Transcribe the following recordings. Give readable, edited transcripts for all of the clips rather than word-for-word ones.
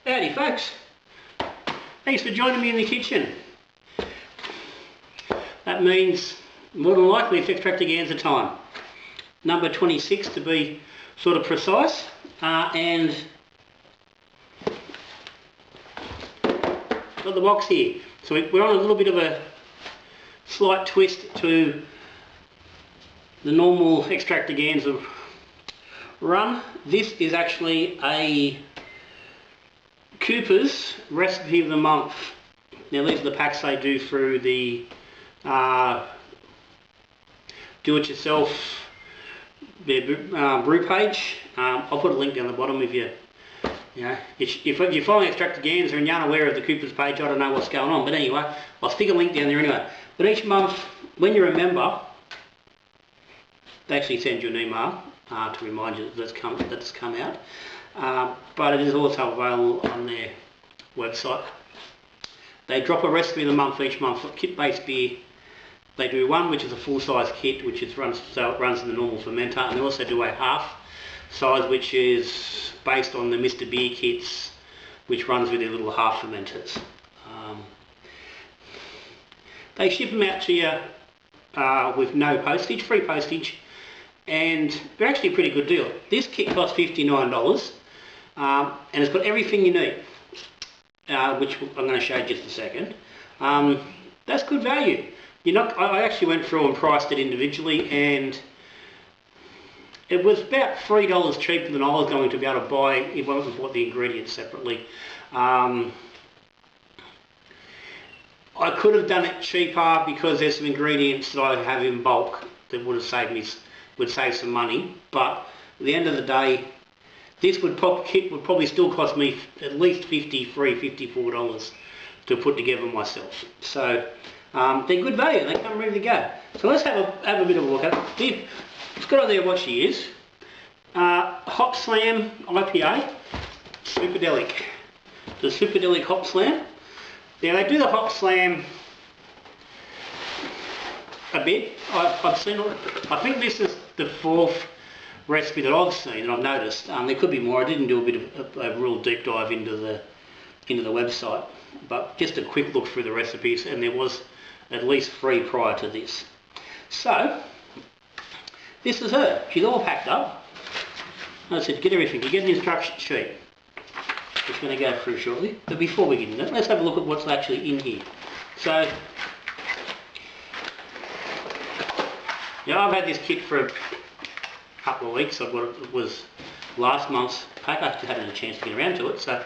Howdy folks, thanks for joining me in the kitchen. That means more than likely it's Extractaganza time. Number 26 to be sort of precise, and got the box here. So we're on a little bit of a slight twist to the normal Extractaganza run. This is actually a Cooper's Recipe of the Month. Now these are the packs they do through the do-it-yourself brew page. I'll put a link down the bottom if you're following Extractaganza and you're unaware of the Cooper's page. I don't know what's going on, but anyway, I'll stick a link down there anyway. But each month, when you're a member, they actually send you an email to remind you that that's come out. But it is also available on their website. They drop a recipe of the month each month for kit-based beer. They do one which is a full-size kit, which is so it runs in the normal fermenter, and they also do a half size which is based on the Mr. Beer kits, which runs with their little half fermenters. They ship them out to you with no postage, free postage, and they're actually a pretty good deal. This kit costs $59, and it's got everything you need, which I'm going to show you just a second. That's good value. I actually went through and priced it individually, and it was about $3 cheaper than I was going to be able to buy if I bought the ingredients separately. I could have done it cheaper because there's some ingredients that I have in bulk that would save some money, but at the end of the day, this kit would probably still cost me at least $54 to put together myself. So they're good value, they come ready to go. So let's have a bit of a look at it. It's got on there what she is. Hop Slam IPA, Superdelic. The Superdelic Hop Slam. Now they do the Hop Slam a bit. I've seen it. I think this is the fourth recipe that I've seen and I've noticed. There could be more. I didn't do a bit of a real deep dive into the website, but just a quick look through the recipes, and there was at least 3 prior to this. So this is her. She's all packed up. As I said, get everything. You get an instruction sheet, which we're going to go through shortly. But before we get into that, let's have a look at what's actually in here. So I've had this kit for a couple of weeks. It was last month's pack. I just hadn't had a chance to get around to it. So,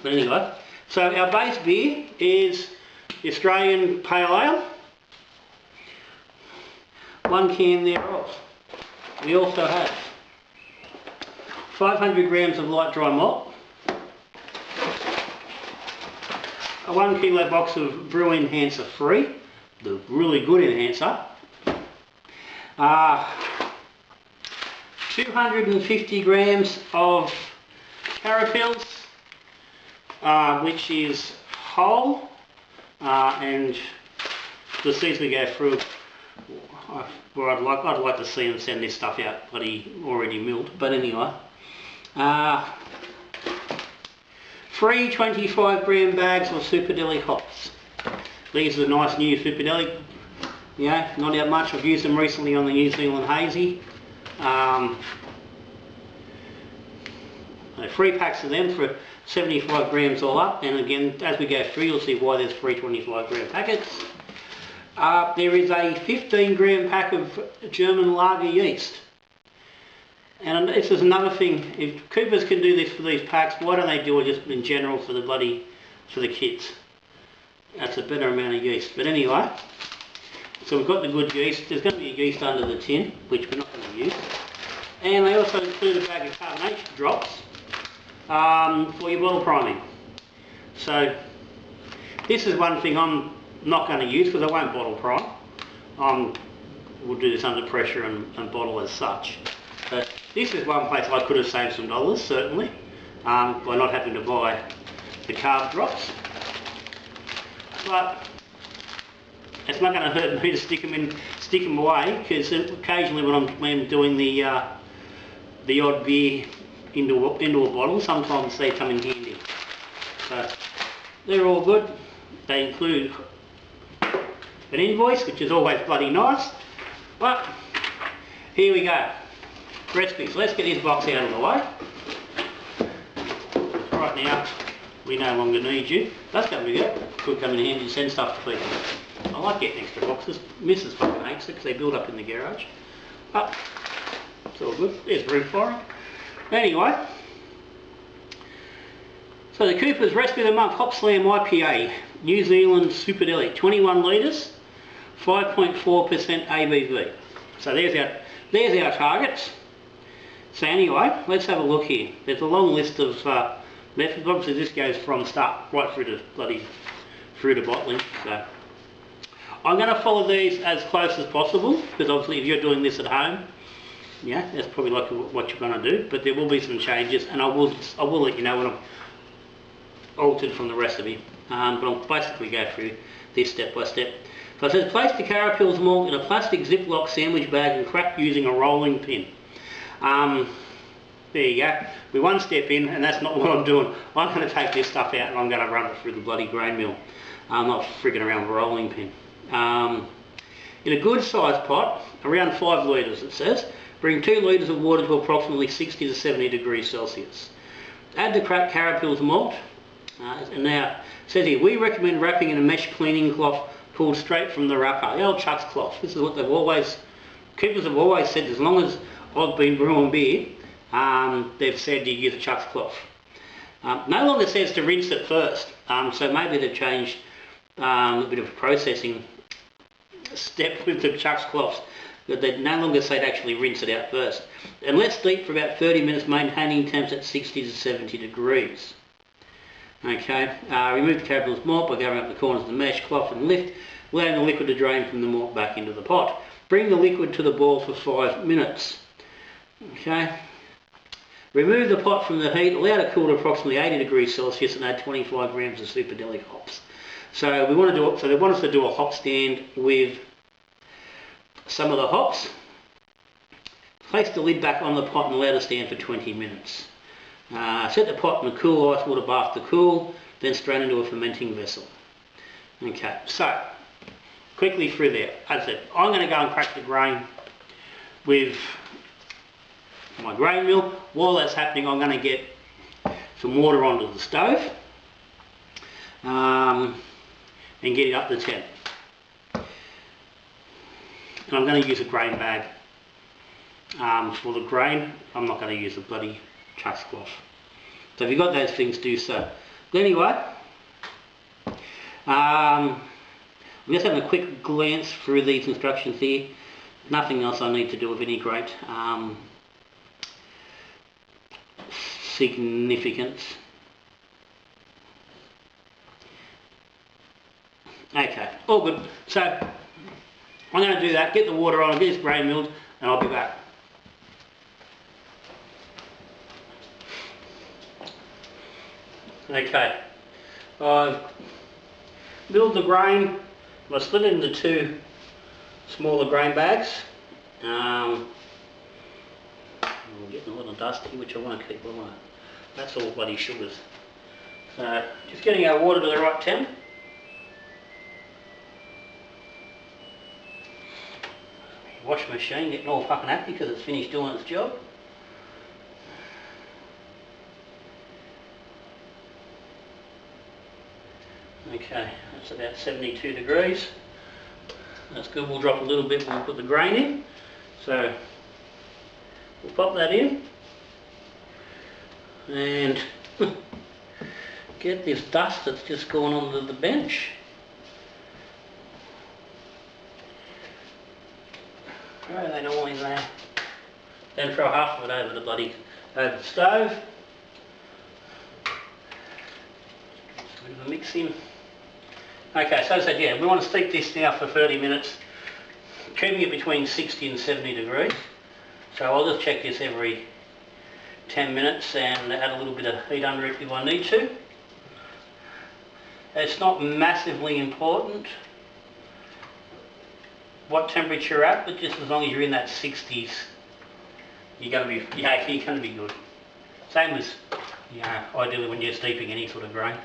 but anyway, so our base beer is the Australian Pale Ale. 1 can thereof. We also have 500 grams of light dry malt, a 1 kilo box of Brew Enhancer Free, the really good enhancer, 250 grams of Carapils, which is whole, and the seeds we go through, where I'd like to see them send this stuff out bloody already milled, but anyway. 3 25 gram bags of Superdelic hops. These are nice new Superdelic, not out much. I've used them recently on the New Zealand Hazy. 3 packs of them for 75 grams all up, and again, as we go through, you'll see why there's 3 25 gram packets. There is a 15 gram pack of German lager yeast. And this is another thing, if Coopers can do this for these packs, why don't they do it just in general for the kits? That's a better amount of yeast. But anyway, so we've got the good yeast. There's going to be a yeast under the tin, which we're not going to use. And they also include a bag of carbonation drops for your bottle priming. So this is one thing I'm not going to use because I won't bottle prime. We'll do this under pressure and bottle as such. So this is one place I could have saved some dollars, certainly, by not having to buy the carb drops. But it's not going to hurt me to stick them away, because occasionally when I'm doing the odd beer into a bottle, sometimes they come in handy. So they're all good. They include an invoice, which is always bloody nice. But here we go. Recipes. Let's get this box out of the way. Right now, we no longer need you. That's going to be good. Could come in handy and send stuff to people. I like getting extra boxes. Mrs. fucking hates it because they build up in the garage. But it's all good. There's room for it. Anyway. So the Cooper's Recipe of the Month Hop Slam IPA. New Zealand Superdelic. 21 litres. 5.4% ABV. So there's our targets. So anyway, let's have a look here. There's a long list of methods. Obviously this goes from start right through to bottling. So I'm going to follow these as close as possible, because obviously if you're doing this at home, yeah, that's probably like what you're going to do. But there will be some changes, and I will let you know when I've altered from the recipe. But I'll basically go through this step by step. So it says place the Carapils malt in a plastic Ziploc sandwich bag and crack using a rolling pin. There you go. We're one step in, and that's not what I'm doing. I'm going to take this stuff out and I'm going to run it through the bloody grain mill. I'm not frigging around with a rolling pin. In a good sized pot, around 5 litres it says, bring 2 litres of water to approximately 60 to 70 degrees Celsius. Add the cracked Carapils malt. And now, it says here, we recommend wrapping in a mesh cleaning cloth pulled straight from the wrapper. The old Chuck's cloth. This is what Coopers have always said, as long as I've been brewing beer, they've said you use a Chuck's cloth. No longer says to rinse it first, so maybe they've changed a bit of a processing step with the Chuck's cloths, but they no longer say to actually rinse it out first. And let steep for about 30 minutes, maintaining temps at 60 to 70 degrees. Okay, remove the Carapils malt by going up the corners of the mesh cloth and lift, allowing the liquid to drain from the malt back into the pot. Bring the liquid to the boil for 5 minutes. Okay, remove the pot from the heat, allow it to cool to approximately 80 degrees Celsius, and add 25 grams of Superdelic hops. So they want us to do a hop stand with some of the hops. Place the lid back on the pot and allow it to stand for 20 minutes. Set the pot in a cool ice water bath to cool, then strain into a fermenting vessel. Okay, so quickly through there. As I said, I'm going to go and crack the grain with my grain mill. While that's happening, I'm going to get some water onto the stove and get it up to temp. And I'm going to use a grain bag for the grain. I'm not going to use a bloody Chuck's cloth. So if you've got those things, do so. But anyway, I'm just having a quick glance through these instructions here. Nothing else I need to do of any great significance. Okay, all good. So I'm going to do that, get the water on, get this grain milled, and I'll be back. Okay, I've milled the grain. I split it into 2 smaller grain bags. I'm getting a little dusty, which I want to keep away. That's all bloody sugars. So just getting our water to the right temp. Wash machine getting all fucking happy because it's finished doing its job. Okay, that's about 72 degrees. That's good. We'll drop a little bit when we put the grain in. So we'll pop that in and get this dust that's just gone onto the bench. Throw that all in there. Then throw half of it over the stove. Just a bit of a mix in. Okay, so as I said, yeah, we want to steep this now for 30 minutes, keeping it between 60 and 70 degrees. So I'll just check this every 10 minutes and add a little bit of heat under it if I need to. It's not massively important what temperature you're at, but just as long as you're in that 60s, you're going to be good. Same as, ideally when you're steeping any sort of grain.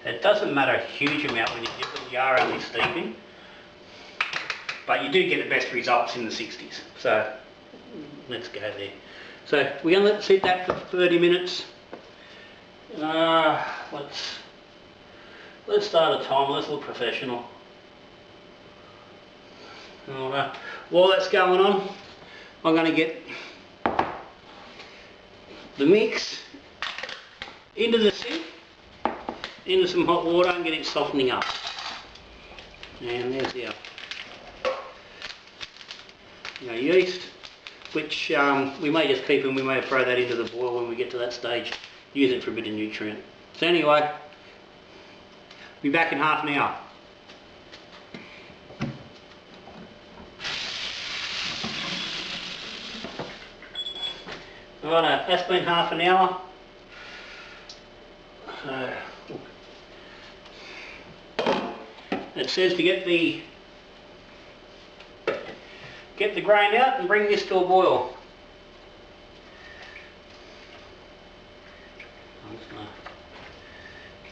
It doesn't matter a huge amount when you are only steeping, but you do get the best results in the 60s. So let's go there. So we're going to let it sit that for 30 minutes. Let's start a timer. Let's look professional. While that's going on, I'm going to get the mix into the sink, into some hot water, and get it softening up. And there's our yeast, which we may just keep, and we may throw that into the boil when we get to that stage. Use it for a bit of nutrient. So anyway, be back in half an hour. Right, that's been half an hour. So it says to get the grain out and bring this to a boil. I'm just going to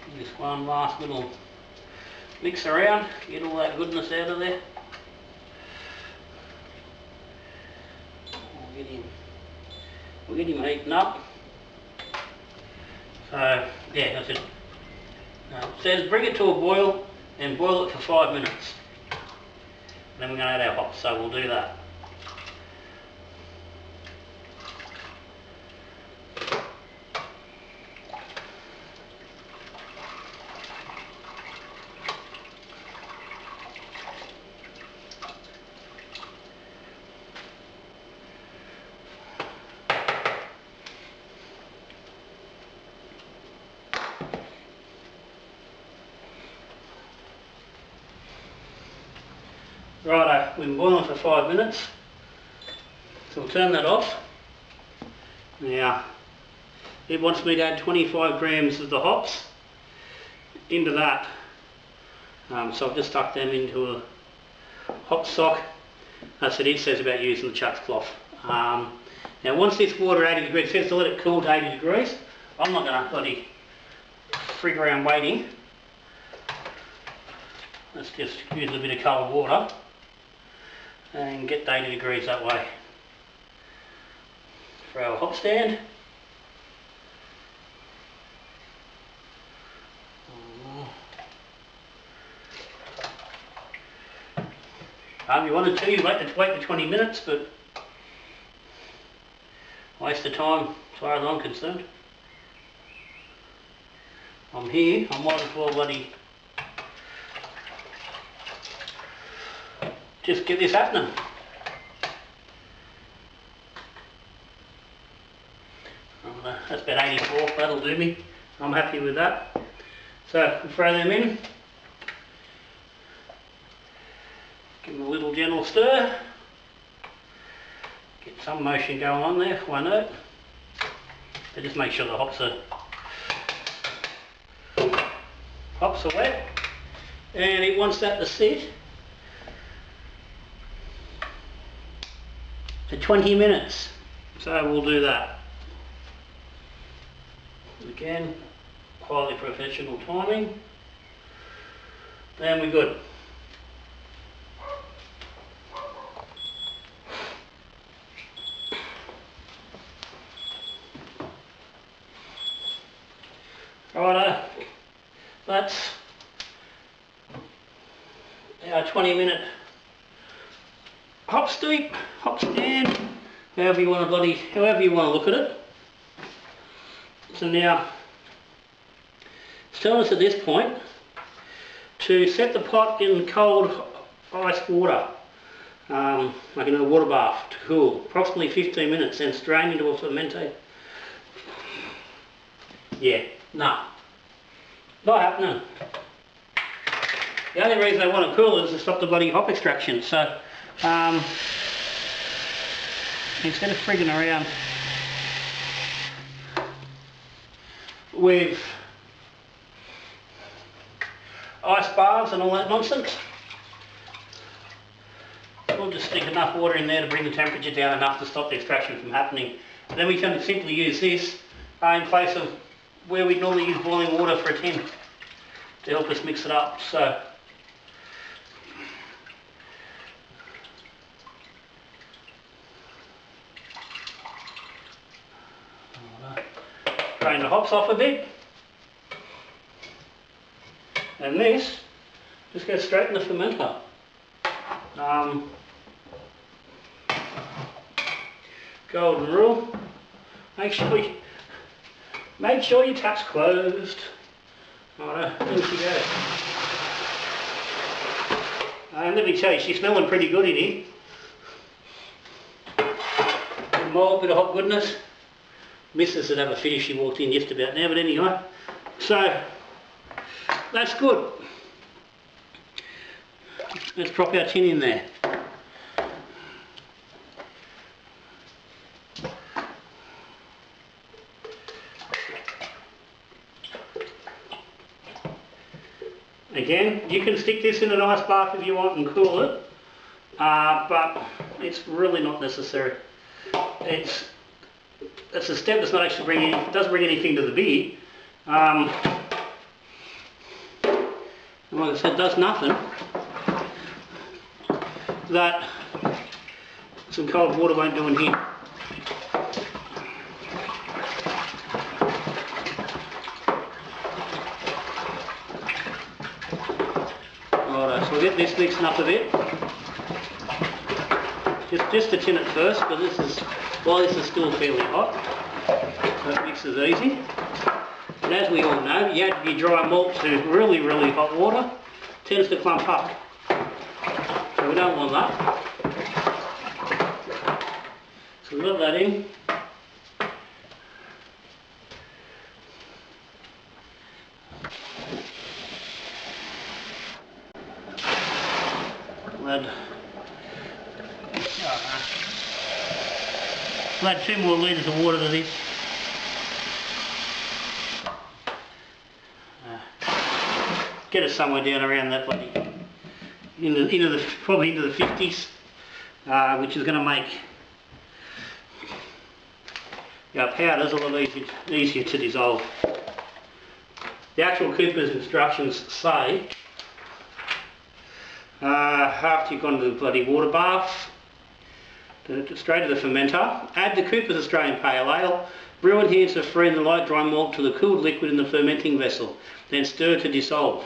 give this one last little mix around, get all that goodness out of there. We'll get him heating up. So yeah, that's it. It says bring it to a boil and boil it for 5 minutes. Then we're going to add our hops, so we'll do that. Righto, we've been boiling for 5 minutes, so we'll turn that off. Now, it wants me to add 25 grams of the hops into that, so I've just stuck them into a hop sock. That's what it says about using the Chuck's cloth. Now once this water 80 degrees, it says to let it cool to 80 degrees. I'm not going to bloody frig around waiting. Let's just use a bit of cold water and get to 80 degrees that way for our hop stand. If you wanted to, you wait the 20 minutes, but waste of time as far as I'm concerned. I'm here, I might as well bloody just get this happening. That's about 84, that'll do me. I'm happy with that. So we'll throw them in. Give them a little gentle stir. Get some motion going on there, why not? But just make sure the hops are wet. And it wants that to sit for 20 minutes. So we'll do that. Again, highly professional timing. And we're good. Righto, that's our 20-minute hop steep, hop stand, however you want to look at it. So now it's telling us at this point to set the pot in cold ice water, like in a water bath, to cool approximately 15 minutes, then strain into a fermenter. Yeah, no, not happening. The only reason I want to cool it is to stop the bloody hop extraction. So instead of frigging around with ice baths and all that nonsense, we'll just stick enough water in there to bring the temperature down enough to stop the extraction from happening, Then we can simply use this in place of where we normally use boiling water for a tin to help us mix it up. So drain the hops off a bit, and this just goes straight in the fermenter. Golden rule: make sure your tap's closed. Alright, in she goes. And let me tell you, she's smelling pretty good in here. Bit of malt, bit of hot goodness. Missus would have a fit if she walked in just about now, but anyway. So, that's good. Let's drop our tin in there. Again, you can stick this in an ice bath if you want and cool it, but it's really not necessary. It's a step that's not actually doesn't bring anything to the beer. And like I said, does nothing that some cold water won't do in here. Alright, so we'll get this mixing up a bit. Just to tin it first, but while this is still fairly hot, so it mixes easy. And as we all know, you add your dry malt to really, really hot water, it tends to clump up. So we don't want that. So we've got that in. We'll add 2 more litres of water to this. Get us somewhere down around that bloody, probably into the 50s, which is going to make our powders a lot easier to dissolve. The actual Cooper's instructions say after you've gone to the bloody water bath, straight to the fermenter, add the Cooper's Australian Pale Ale, brew enhancer, freeze the light dry malt to the cooled liquid in the fermenting vessel, then stir to dissolve.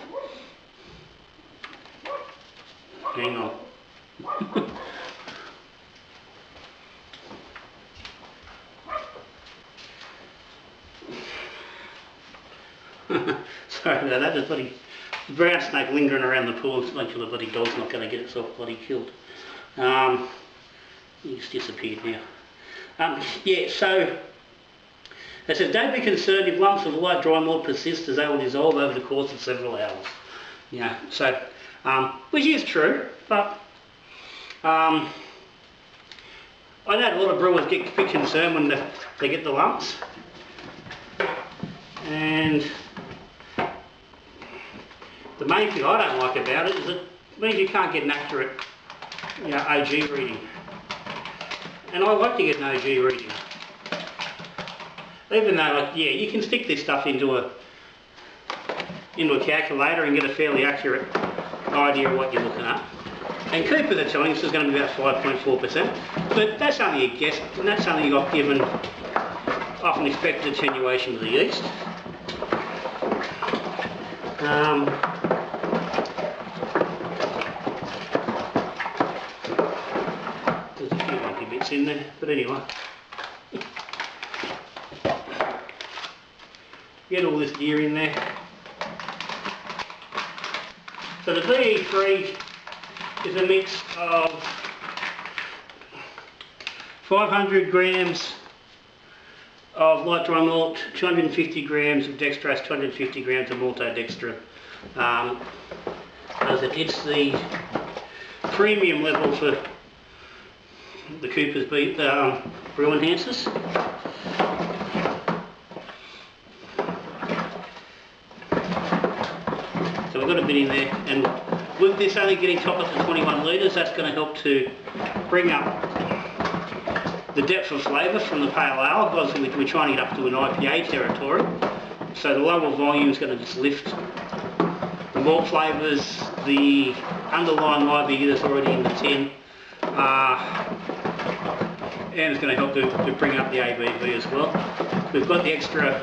Hang on. Sorry about that, there's bloody brown snake lingering around the pool, to make sure the bloody dog's not going to get itself bloody killed. He's disappeared now. Yeah, so it says don't be concerned if lumps of light dry malt persist, as they will dissolve over the course of several hours. Yeah, so which is true, but I know a lot of brewers get a bit concerned when they get the lumps, and the main thing I don't like about it is it means you can't get an accurate, OG reading. And I like to get an OG reading. Even though, you can stick this stuff into a calculator and get a fairly accurate idea of what you're looking at. And Cooper's are telling us it's going to be about 5.4%, but that's only a guess, and that's only got given often expected attenuation of the yeast. There's a few lumpy bits in there, but anyway. Get all this gear in there. So the BE3 is a mix of 500 grams of light dry malt, 250 grams of dextrose, 250 grams of maltodextrin. As it's the premium level for the Cooper's brew enhancers. So we've got a bit in there, and with this only getting top up to 21 litres, that's going to help to bring up the depth of flavour from the pale ale. Obviously we're trying to get up to an IPA territory, so the lower volume is going to just lift the malt flavours, the underlying IBU that's already in the tin, and it's going to help to bring up the ABV as well. We've got the extra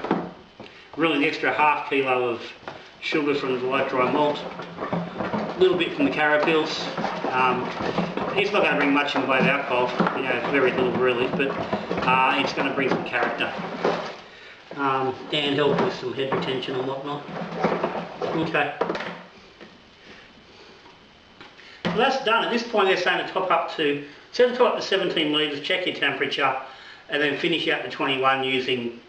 half kilo of sugar from the light dry malt, a little bit from the carapils. It's not going to bring much in the way of alcohol, very little really, but it's going to bring some character and help with some head retention and whatnot. Okay. So that's done. At this point they're saying to top up to 17 litres, check your temperature, and then finish out the 21 using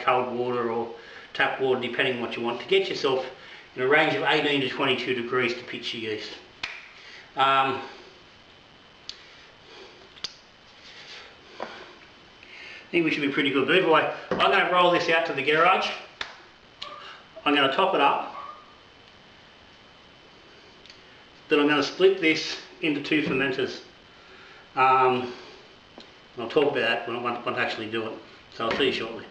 cold water or tap water, depending on what you want, to get yourself in a range of 18 to 22 degrees to pitch your yeast. I think we should be pretty good. But anyway, I'm going to roll this out to the garage. I'm going to top it up. Then I'm going to split this into 2 fermenters. I'll talk about that when I want to actually do it. So I'll see you shortly.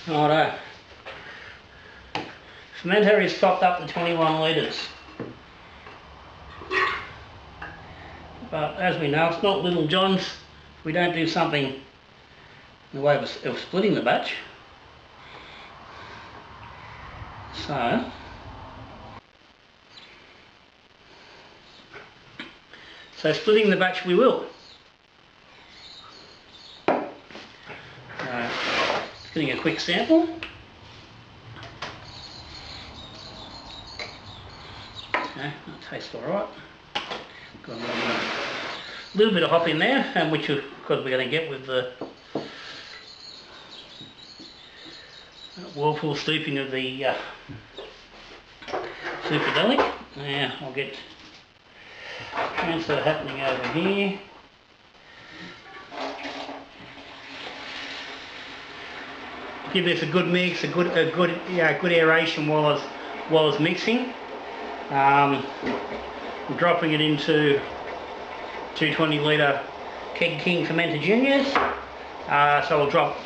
Righto. Fermenter is topped up to 21 litres. But as we know, it's not Little John's. We don't do something in the way of splitting the batch. So splitting the batch we will. Just getting a quick sample. Okay, that tastes alright. Got a little bit of hop in there, and which of course we're going to get with the whirlpool steeping of the Superdelic. Now I'll get transfer happening over here. Give this a good mix, a good aeration while I was mixing. I'm dropping it into 220 litre Keg King Fermenter Juniors. So I'll drop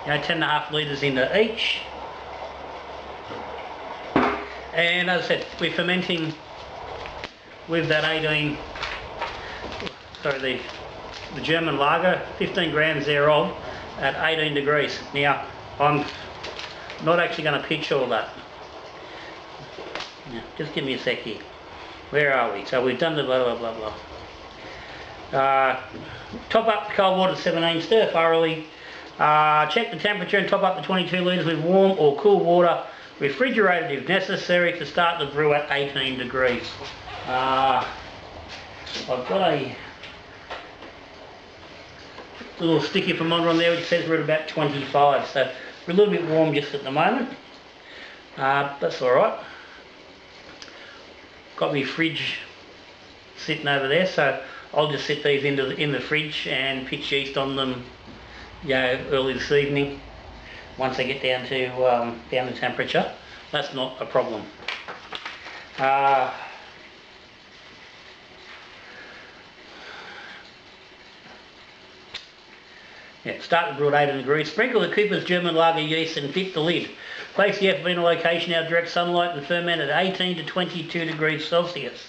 10.5 litres into each. And as I said, we're fermenting with that the German lager, 15 grams thereof at 18 degrees. Now, I'm not actually going to pitch all that. Now, just give me a sec here. Where are we? So we've done the blah blah blah blah. Top up the cold water to 17, stir thoroughly. Check the temperature and top up the 22 litres with warm or cool water, refrigerated if necessary, to start the brew at 18 degrees. I've got a little sticky thermometer on there which says we're at about 25, so we're a little bit warm just at the moment. That's alright. Got my fridge sitting over there, so I'll just sit these in the fridge and pitch yeast on them early this evening once they get down to temperature. That's not a problem. Start the brew at 18 degrees. Sprinkle the Cooper's German lager yeast and fit the lid. Place the FV in a location out of direct sunlight and ferment at 18 to 22 degrees Celsius.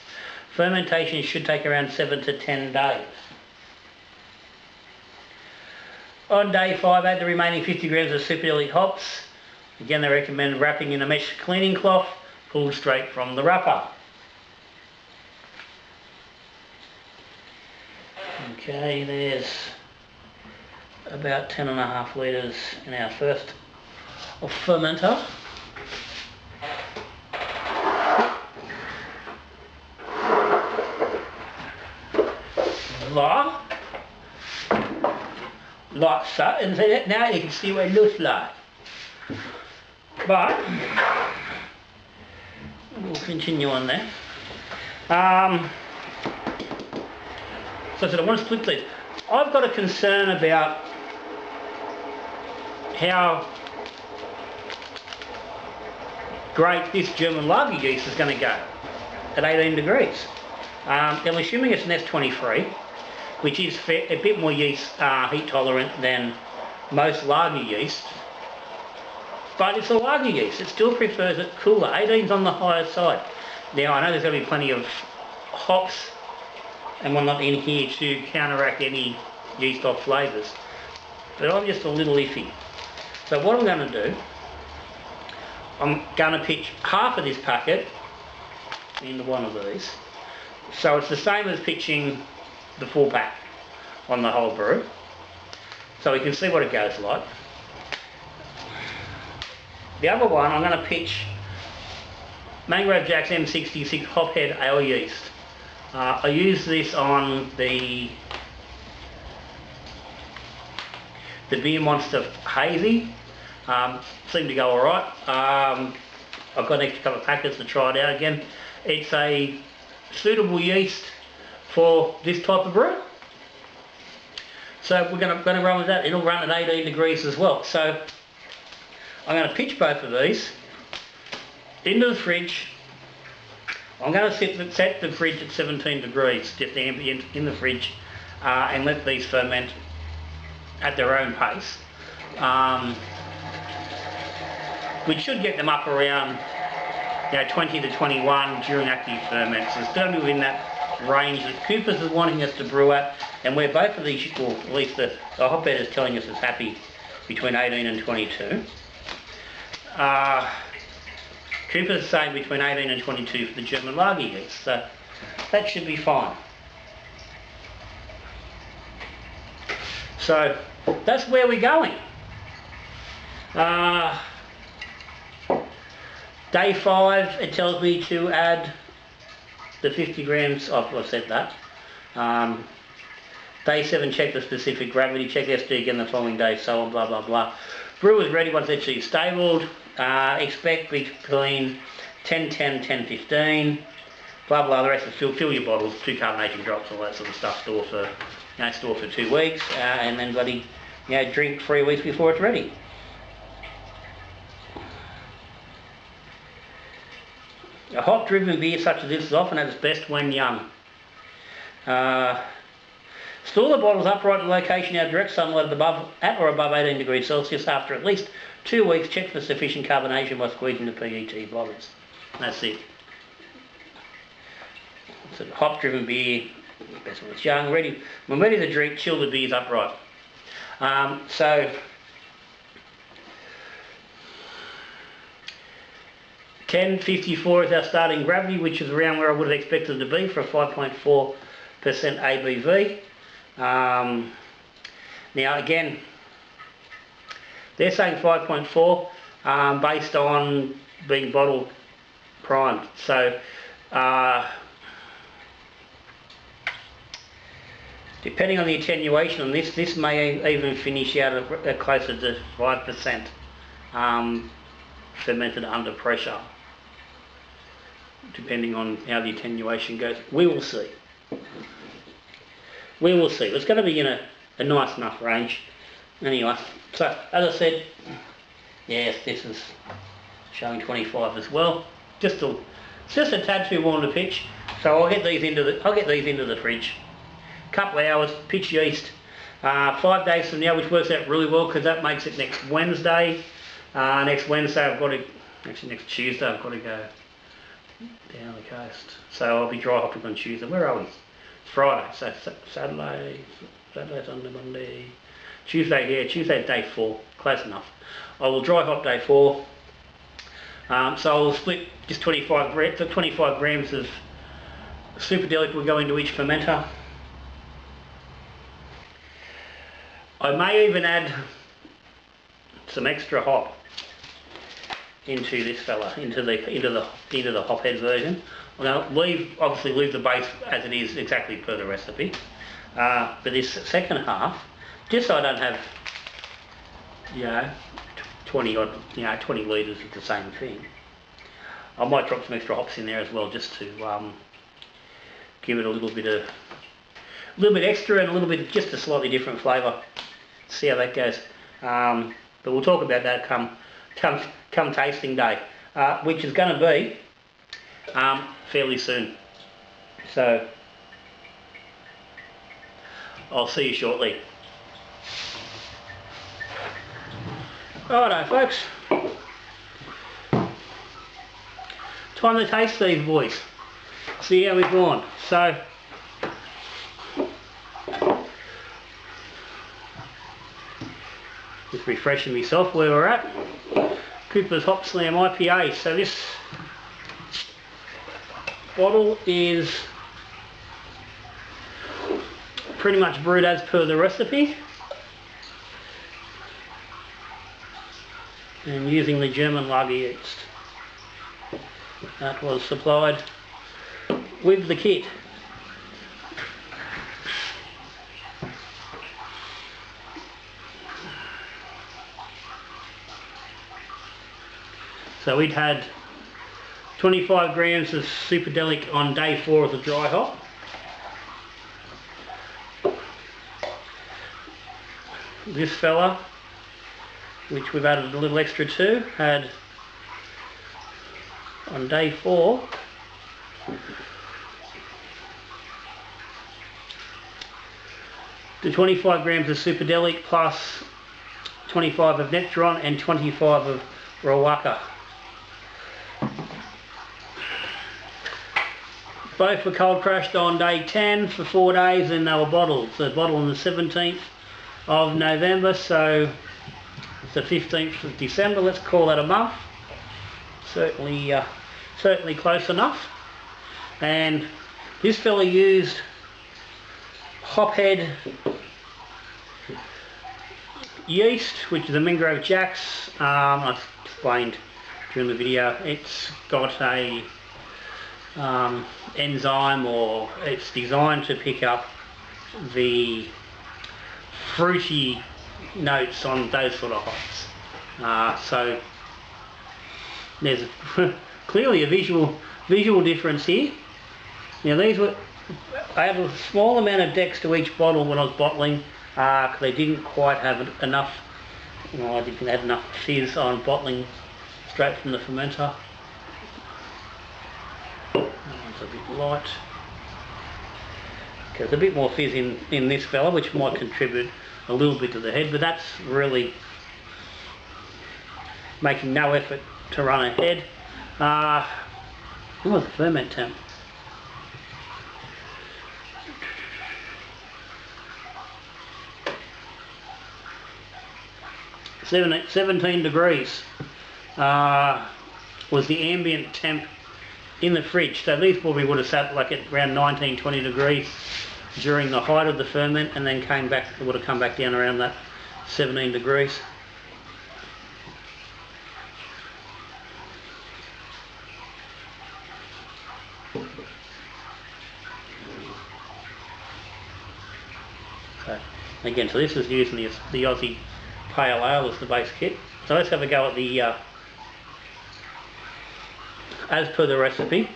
Fermentation should take around 7 to 10 days. On day 5, add the remaining 50 grams of Superdelic hops. Again, they recommend wrapping in a mesh cleaning cloth, pulled straight from the wrapper. Okay, there's about 10.5 litres in our first fermenter. Like so, and so now you can see what it looks like. But we'll continue on there. So I said I want to split these. I've got a concern about how great this German lager yeast is going to go at 18 degrees. Now we're assuming it's an S23, which is a bit more yeast heat tolerant than most lager yeast, but it's a lager yeast. It still prefers it cooler. 18's on the higher side. Now I know there's going to be plenty of hops and whatnot in here to counteract any yeast off flavours, but I'm just a little iffy. So what I'm going to do, I'm going to pitch half of this packet into one of these. So it's the same as pitching the full pack on the whole brew. So we can see what it goes like. The other one, I'm going to pitch Mangrove Jack's M66 Hophead Ale Yeast. I use this on the Beer Monster Hazy. Seemed to go alright. I've got an extra couple of packets to try it out again. It's a suitable yeast for this type of brew. So we're going to run with that. It'll run at 18 degrees as well. So I'm going to pitch both of these into the fridge. I'm going to set the fridge at 17 degrees, just ambient in the fridge, and let these ferment at their own pace. We should get them up around 20 to 21 during active ferment. So it's going to be within that range that Cooper's is wanting us to brew at, and where both of these, or at least the hotbed is telling us is happy between 18 and 22. Cooper's is saying between 18 and 22 for the German lager yeast, so that should be fine. So that's where we're going. Day 5, it tells me to add the 50 grams, I've said that. Day 7, check the specific gravity, check SD again the following day, so on, blah, blah, blah. Brew is ready once it's stabled. Expect between 10:10, 10:15, blah, blah, the rest of fill your bottles, 2 carbonation drops, all that sort of stuff, store for 2 weeks, and then bloody, drink 3 weeks before it's ready. A hop-driven beer such as this is often at its best when young. Store the bottles upright in location out direct sunlight at or above 18 degrees Celsius. After at least 2 weeks, check for sufficient carbonation by squeezing the PET bottles. That's it. It's a hop-driven beer, best when it's young. When ready to drink, chill the beers upright. So 1054 is our starting gravity, which is around where I would have expected to be for a 5.4% ABV. Now again, they're saying 5.4 based on being bottle primed. So depending on the attenuation on this may even finish out at closer to 5% fermented under pressure, depending on how the attenuation goes. We will see. We will see. It's going to be in a nice enough range. Anyway, so as I said, yes, this is showing 25 as well. Just a tad too warm to pitch. So I'll get these into the fridge. Couple of hours, pitch yeast. 5 days from now, which works out really well because that makes it next Wednesday. Next Wednesday next Tuesday I've got to go down the coast. So I'll be dry hopping on Tuesday. Where are we? It's Friday, so Saturday, Sunday, Monday, Tuesday, Tuesday day 4, close enough. I will dry hop day 4. So I'll split just 25 grams of superdelic will go into each fermenter. I may even add some extra hop into this fella, into the hophead version. Now obviously leave the base as it is exactly per the recipe. But this second half, just so I don't have 20 litres of the same thing, I might drop some extra hops in there as well, just to give it a little bit extra and a little bit, just a slightly different flavour. See how that goes. But we'll talk about that come tasting day. which is going to be fairly soon. So I'll see you shortly. Righto folks, time to taste these boys, see how we've gone. So just refreshing myself where we're at. Cooper's Hop Slam IPA. So this bottle is pretty much brewed as per the recipe, and using the German lager yeast that was supplied with the kit. So we'd had 25 grams of Superdelic on day 4 of the dry hop. This fella, which we've added a little extra to, had on day 4 the 25 grams of Superdelic plus 25 of Nectaron and 25 of Rawaka. Both were cold crushed on day 10 for 4 days, and they were bottled. So bottled on the 17th of November, so it's the 15th of December, let's call that a month. Certainly close enough. And this fella used hophead yeast, which is a Mingrove Jacks. I've explained during the video, it's got a enzyme, or it's designed to pick up the fruity notes on those sort of hops. So there's clearly a visual difference here. Now these were, I had a small amount of decks to each bottle when I was bottling, because they didn't quite have enough, I didn't have enough fizz on bottling straight from the fermenter. That one's a bit light. There's a bit more fizz in this fella, which might contribute a little bit to the head, but that's really making no effort to run ahead. What was the ferment temp? – 17 degrees was the ambient temp in the fridge. So these probably would have sat like at around 19-20 degrees during the height of the ferment, and then would have come back down around that 17 degrees. So again, so this is using the Aussie Pale Ale as the base kit. So let's have a go at the as per the recipe.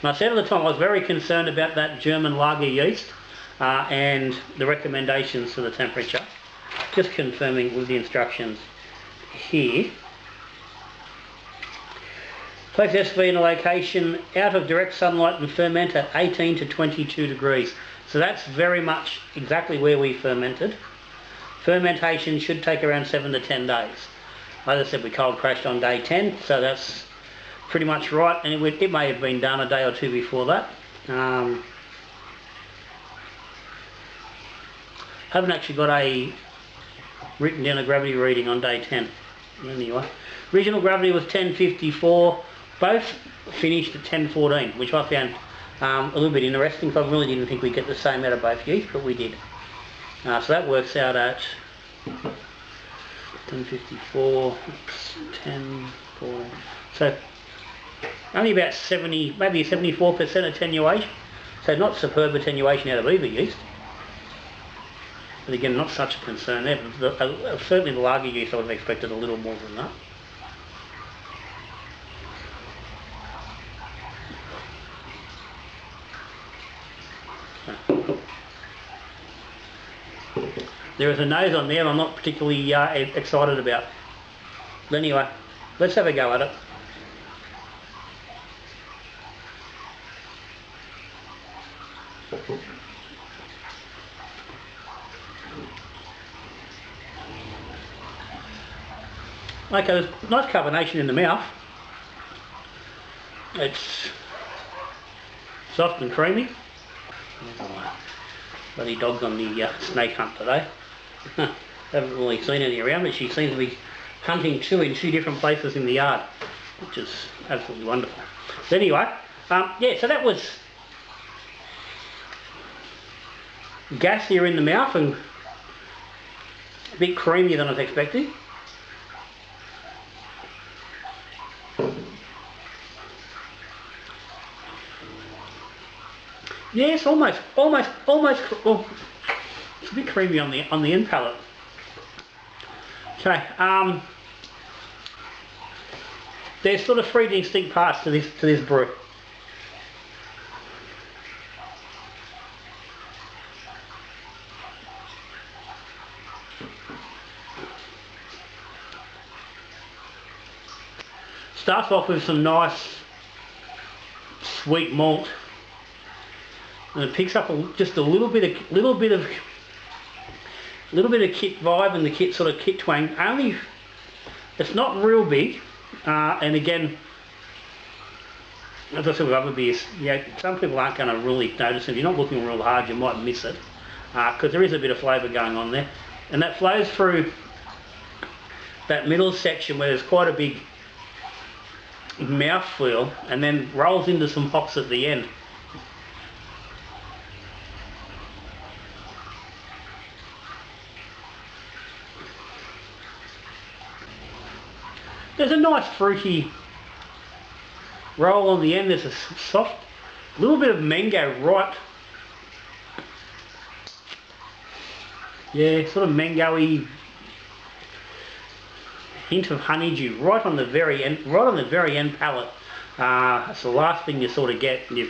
And I said at the time I was very concerned about that German lager yeast and the recommendations for the temperature. Just confirming with the instructions here. Place SV in a location out of direct sunlight and ferment at 18 to 22 degrees. So that's very much exactly where we fermented. Fermentation should take around 7 to 10 days. As I said, we cold crashed on day 10, so that's pretty much right, and it may have been done a day or two before that. Haven't actually got written down a gravity reading on day 10. Anyway, original gravity was 1054, both finished at 1014, which I found a little bit interesting, because I really didn't think we'd get the same out of both yeast, but we did. So that works out at 1054, 1014. So only about 70, maybe 74% attenuation. So not superb attenuation out of either yeast. But again, not such a concern there. Certainly the lager yeast I would have expected a little more than that. There is a nose on there I'm not particularly excited about. But anyway, let's have a go at it. Okay, there's nice carbonation in the mouth. It's soft and creamy. Bloody dog's on the snake hunt today. Haven't really seen any around, but she seems to be hunting in two different places in the yard, which is absolutely wonderful. But anyway, yeah, so that was gassier in the mouth and a bit creamier than I was expecting. Yes, almost. Well, it's a bit creamy on the end palate. Okay, there's sort of three distinct parts to this brew. Starts off with some nice sweet malt, and it picks up just a little bit of kit vibe and the kit sort of kit twang. Only it's not real big, and again, as I said with other beers, yeah, some people aren't going to really notice it. If you're not looking real hard, you might miss it, because there is a bit of flavour going on there, and that flows through that middle section where there's quite a big mouthfeel, and then rolls into some hops at the end. There's a nice fruity roll on the end. There's a soft little bit of mango right, yeah, sort of mango-y hint of honeydew right on the very end, palate. It's the last thing you sort of get, and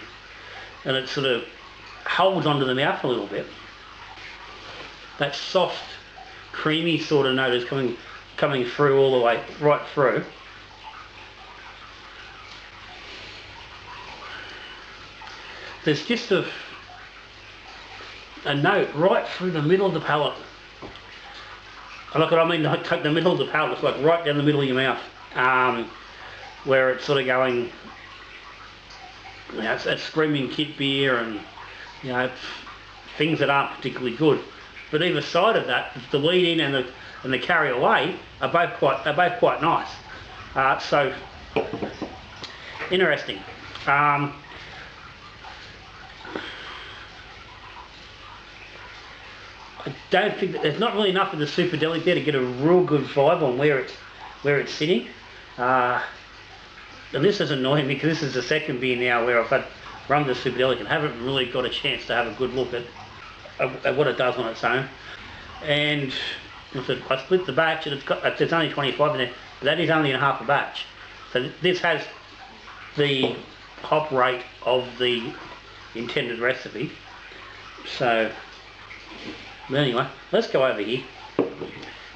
it sort of holds onto the mouth a little bit. That soft, creamy sort of note is coming through all the way, right through. There's just a note right through the middle of the palate. Look what I mean, take the middle of the palate, it's like right down the middle of your mouth, where it's sort of going, you know, it's screaming kit beer and, you know, things that aren't particularly good. But either side of that, the lead in and the carry away are both quite nice. So interesting. I don't think that there's not really enough of the superdelic there to get a real good vibe on where it's sitting. And this is annoying me because this is the second beer now where I've had rum the superdelic and haven't really got a chance to have a good look at what it does on its own. And I split the batch and it's only 25 in there, but that is only in half a batch. So this has the hop rate of the intended recipe. So anyway, let's go over here.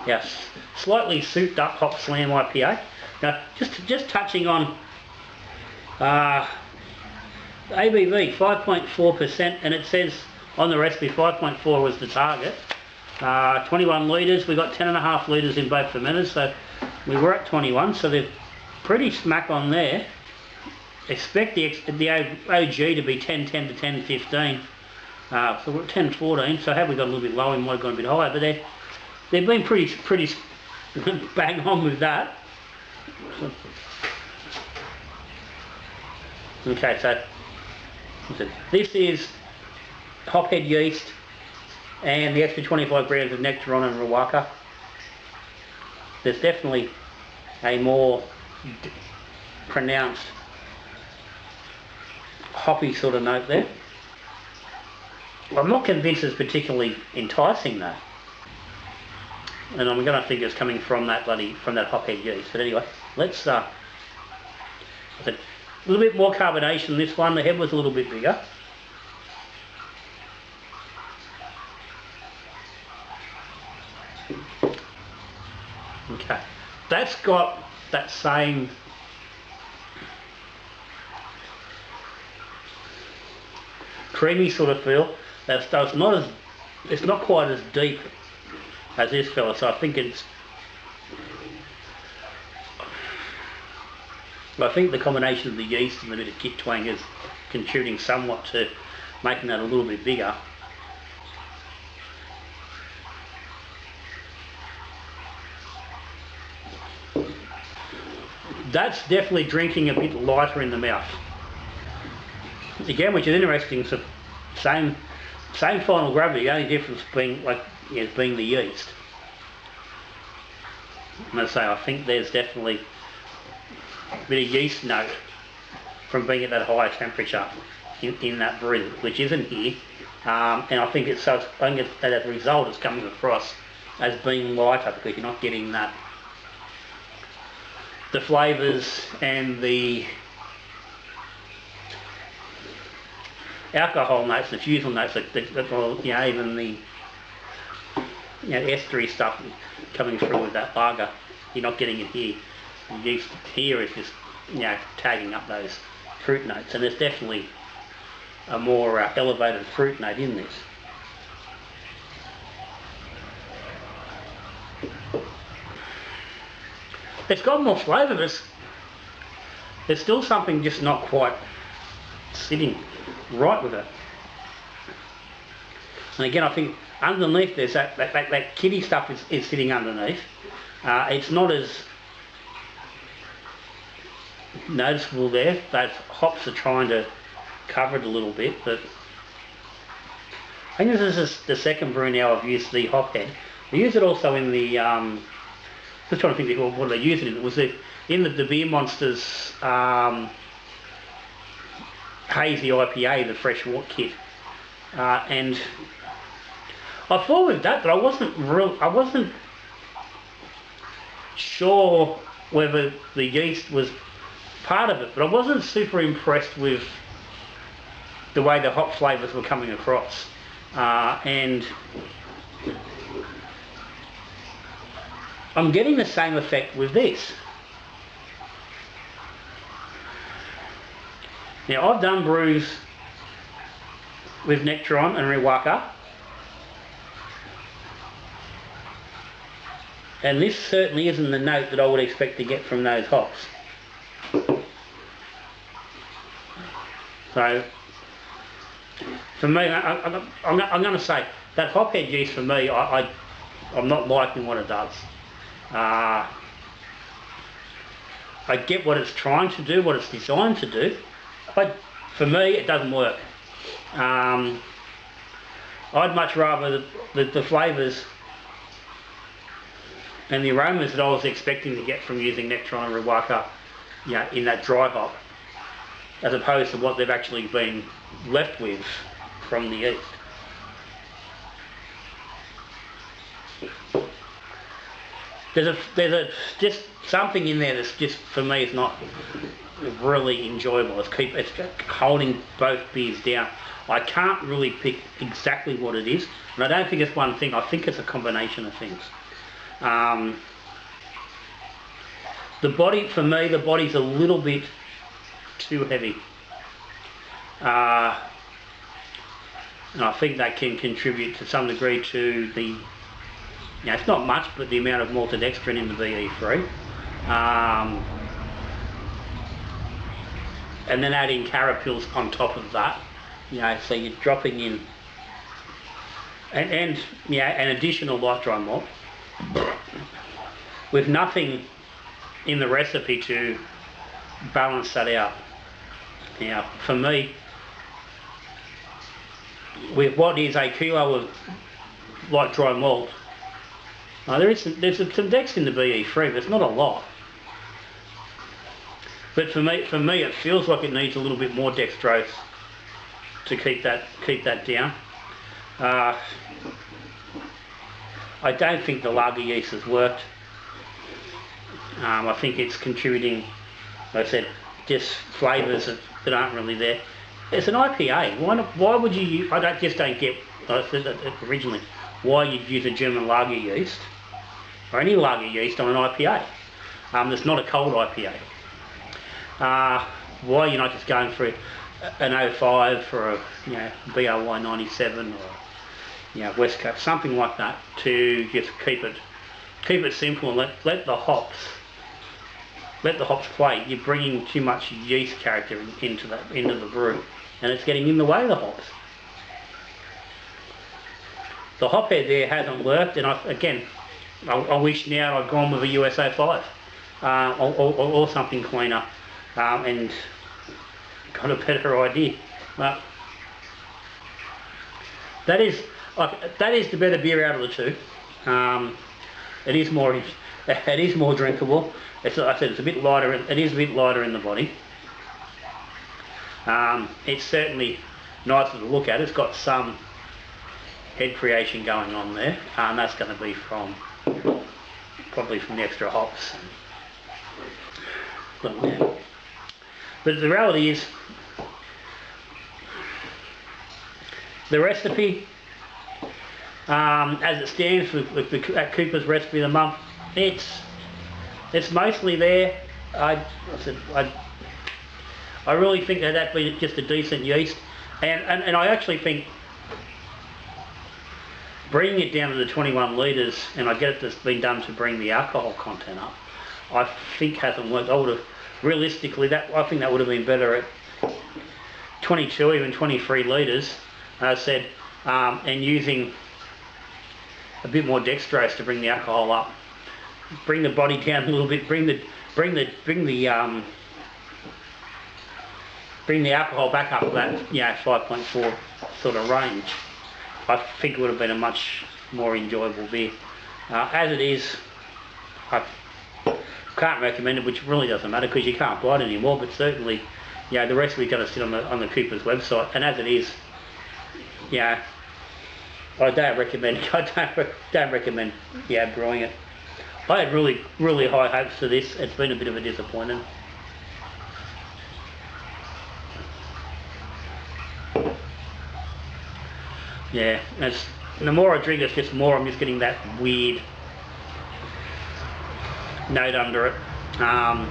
Yes, slightly souped up hop slam IPA. Now, just touching on ABV 5.4%, and it says on the recipe 5.4 was the target. 21 litres. We got 10.5 litres in both fermenters, so we were at 21. So they're pretty smack on there. Expect the OG to be 10.10 to 10.15. So we're at 10.14. So have we got a little bit low? We might have gone a bit higher, but they've been pretty bang on with that. Okay, so this is hophead yeast and the extra 25 grams of Nectaron and Rawaka. There's definitely a more pronounced hoppy sort of note there. I'm not convinced it's particularly enticing though, and I'm going to think it's coming from that hophead yeast. But anyway, let's a little bit more carbonation in this one. The head was a little bit bigger. Okay, that's got that same creamy sort of feel. It's not quite as deep as this fella, so I think the combination of the yeast and the bit of kit twang is contributing somewhat to making that a little bit bigger. That's definitely drinking a bit lighter in the mouth. Again, which is interesting. So same final gravity, the only difference being being the yeast. And I say, I think there's definitely a bit of yeast note from being at that higher temperature in that brew, which isn't here. And I think that as a result it's coming across as being lighter, because you're not getting the flavours and the alcohol notes, the fusel notes, even the estery stuff coming through with that lager. You're not getting it here. The yeast here is just tagging up those fruit notes, and there's definitely a more elevated fruit note in this. It's got more flavour, but there's still something just not quite sitting right with it. And again, I think underneath there's that kitty stuff is sitting underneath. It's not as noticeable there. Those hops are trying to cover it a little bit, but I think this is the second brew now I've used the hop head. I used it also in the just trying to think what did I use it in. It was in the Beer Monsters hazy IPA, the fresh wort kit, and I thought with that, but I wasn't sure whether the yeast was part of it, but I wasn't super impressed with the way the hop flavours were coming across, and I'm getting the same effect with this. Now, I've done brews with Nectaron and Riwaka, and this certainly isn't the note that I would expect to get from those hops. So, for me, I'm going to say that hop head yeast, for me, I'm not liking what it does. I get what it's trying to do, what it's designed to do, but for me it doesn't work. I'd much rather the flavours and the aromas that I was expecting to get from using Nectaron and Riwaka in that dry hop, as opposed to what they've actually been left with from the yeast. There's just something in there that's just, for me, it's not really enjoyable. It's holding both beers down. I can't really pick exactly what it is, and I don't think it's one thing. I think it's a combination of things. The body, for me, the body's a little bit too heavy, and I think that can contribute to some degree to the, it's not much, but the amount of maltodextrin in the BE3, and then adding carapils on top of that, so you're dropping in and an additional light dry malt with nothing in the recipe to balance that out. Now, for me, with what is a kilo of light dry malt, there's some dex in the BE3, but it's not a lot. But for me, it feels like it needs a little bit more dextrose to keep that down. I don't think the lager yeast has worked. I think it's contributing, like I said, just flavours that aren't really there. It's an IPA. Why would you use, I just don't get, I said that originally, why you'd use a German lager yeast or any lager yeast on an IPA. That's not a cold IPA. Why you're not just going for an 05 for a BRY 97 or West Coast, something like that, to just keep it simple and let the hops play. You're bringing too much yeast character into the brew, and it's getting in the way of the hops. The hop head there hasn't worked, and I wish now I'd gone with a US 05 or something cleaner, and got a better idea. But that is the better beer out of the two. It is more drinkable. I said it's a bit lighter. It is a bit lighter in the body. It's certainly nicer to look at. It's got some head creation going on there, and that's going to be probably from the extra hops. But the reality is, the recipe, as it stands with Cooper's recipe of the month, it's mostly there. I really think that'd be just a decent yeast, and I actually think bringing it down to the 21 litres, and I get it that's been done to bring the alcohol content up, I think hasn't worked. Realistically, I think that would have been better at 22, even 23 litres, and using a bit more dextrose to bring the alcohol up, bring the body down a little bit, bring the alcohol back up to that 5.4 sort of range. I think it would have been a much more enjoyable beer. As it is, I can't recommend it, which really doesn't matter because you can't buy it anymore. But certainly, the recipe's going to sit on the Cooper's website, and as it is, I don't recommend brewing it. I had really high hopes for this. It's been a bit of a disappointment. Yeah, the more I drink it, just more I'm just getting that weird note under it. I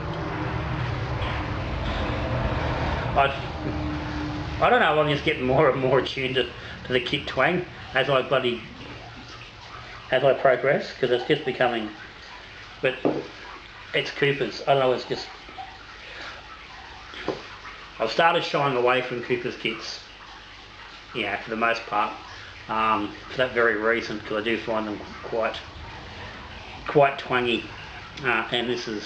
don't know, I'm just getting more and more attuned to the kick twang as I progress, because it's just becoming, but it's Cooper's. I don't know, it's just, I've started shying away from Cooper's kits, for the most part, for that very reason, because I do find them quite twangy, and this is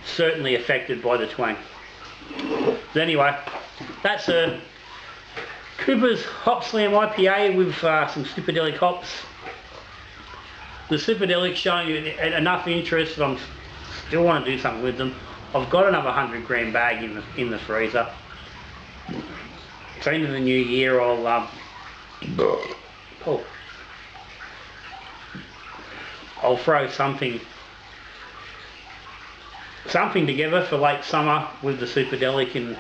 certainly affected by the twang. But anyway, that's a Cooper's Hop Slam IPA with some Superdelic hops. The Superdelic showing you enough interest that I still want to do something with them. I've got another 100 gram bag in the freezer. So into the new year, I'll throw something together for late summer with the Superdelic and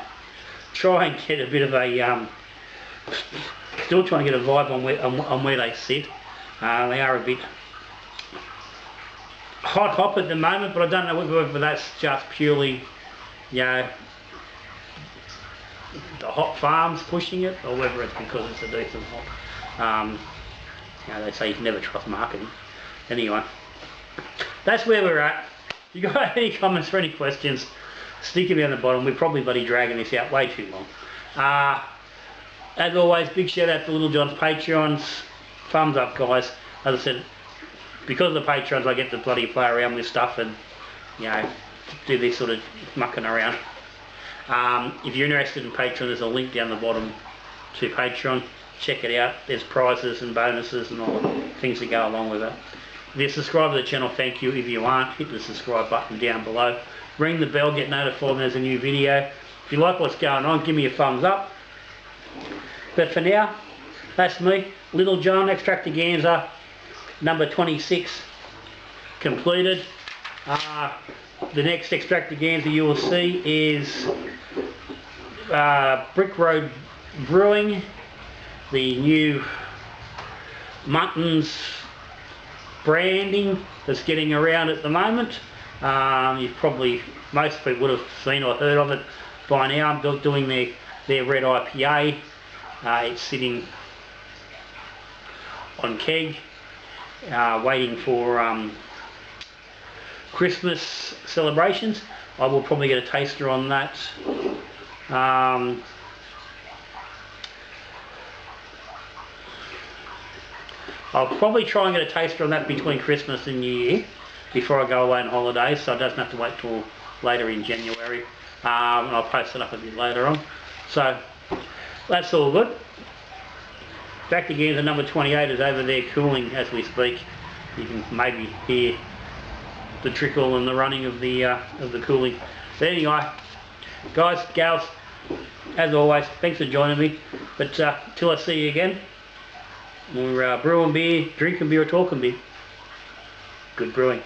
try and get a bit of a still trying to get a vibe on where they sit. They are a bit hot hop at the moment, but I don't know whether that's just purely the hop farms pushing it, or whether it's because it's a decent hop. They say you can never trust marketing. Anyway, that's where we're at. If you got any comments or any questions, stick them down the bottom. We're probably bloody dragging this out way too long. As always, big shout out to Little John's Patreons. Thumbs up, guys. As I said, because of the Patrons, I get to bloody play around with stuff and do this sort of mucking around. If you're interested in Patreon, there's a link down the bottom to Patreon. Check it out. There's prizes and bonuses and all the things that go along with it. If you're subscribed to the channel, thank you. If you aren't, hit the subscribe button down below. Ring the bell, get notified when there's a new video. If you like what's going on, give me a thumbs up. But for now, that's me, Little John, Extractaganza, number 26, completed. The next Extractaganza you will see is Brick Road Brewing, the new Muntons branding that's getting around at the moment. Most people would have seen or heard of it by now. I'm doing their red IPA. It's sitting on keg, waiting for Christmas celebrations. I will probably get a taster on that. I'll probably try and get a taster on that between Christmas and New Year before I go away on holidays, so it doesn't have to wait till later in January. I'll post it up a bit later on. So that's all good. Extractaganza number 28 is over there cooling as we speak. You can maybe hear the trickle and the running of the cooling. But anyway, guys, gals, as always, thanks for joining me. But till I see you again, we're brewing beer, drinking beer, talking beer. Good brewing.